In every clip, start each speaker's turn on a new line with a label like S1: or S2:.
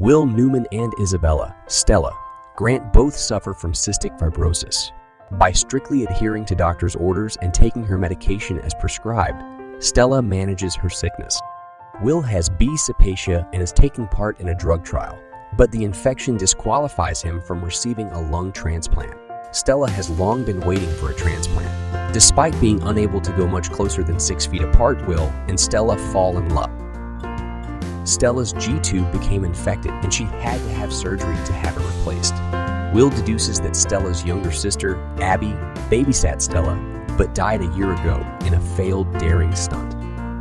S1: Will, Newman, and Isabella, Stella, Grant both suffer from cystic fibrosis. By strictly adhering to doctor's orders and taking her medication as prescribed, Stella manages her sickness. Will has B. cepacia and is taking part in a drug trial, but the infection disqualifies him from receiving a lung transplant. Stella has long been waiting for a transplant. Despite being unable to go much closer than 6 feet apart, Will and Stella fall in love. Stella's G-tube became infected and she had to have surgery to have it replaced. Will deduces that Stella's younger sister, Abby, babysat Stella, but died a year ago in a failed daring stunt.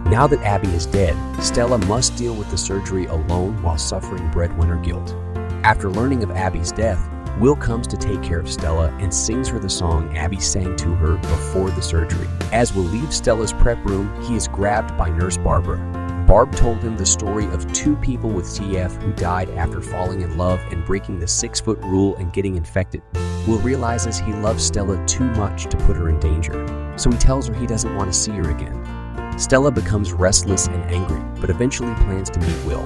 S1: Now that Abby is dead, Stella must deal with the surgery alone while suffering breadwinner guilt. After learning of Abby's death, Will comes to take care of Stella and sings her the song Abby sang to her before the surgery. As Will leaves Stella's prep room, he is grabbed by Nurse Barbara. Barb told him the story of 2 people with TF who died after falling in love and breaking the 6-foot rule and getting infected. Will realizes he loves Stella too much to put her in danger, so he tells her he doesn't want to see her again. Stella becomes restless and angry, but eventually plans to meet Will.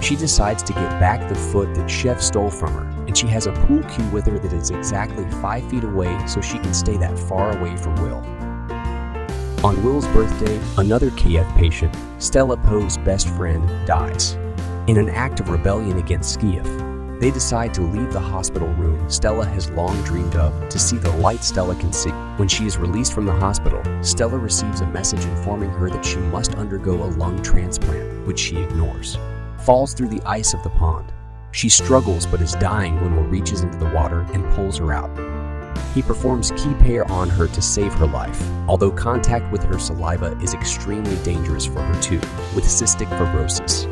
S1: She decides to get back the foot that Chef stole from her, and she has a pool cue with her that is exactly 5 feet away so she can stay that far away from Will. On Will's birthday, another KF patient, Stella Poe's best friend, dies. In an act of rebellion against KF, they decide to leave the hospital room Stella has long dreamed of to see the light Stella can see. When she is released from the hospital, Stella receives a message informing her that she must undergo a lung transplant, which she ignores. Falls through the ice of the pond. She struggles but is dying when Will reaches into the water and pulls her out. He performs key pair on her to save her life, although contact with her saliva is extremely dangerous for her too, with cystic fibrosis.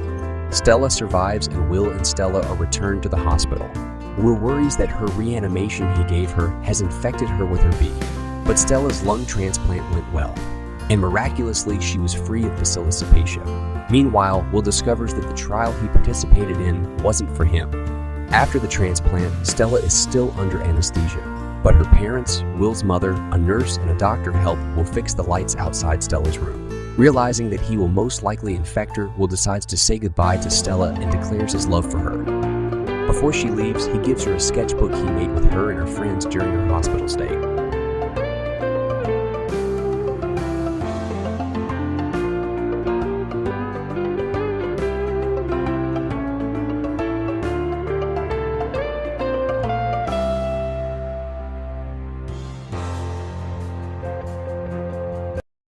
S1: Stella survives and Will and Stella are returned to the hospital. Will worries that her reanimation he gave her has infected her with her B, but Stella's lung transplant went well, and miraculously she was free of bacillus cepacia. Meanwhile, Will discovers that the trial he participated in wasn't for him. After the transplant, Stella is still under anesthesia, but her parents, Will's mother, a nurse, and a doctor help Will fix the lights outside Stella's room. Realizing that he will most likely infect her, Will decides to say goodbye to Stella and declares his love for her. Before she leaves, he gives her a sketchbook he made with her and her friends during her hospital stay.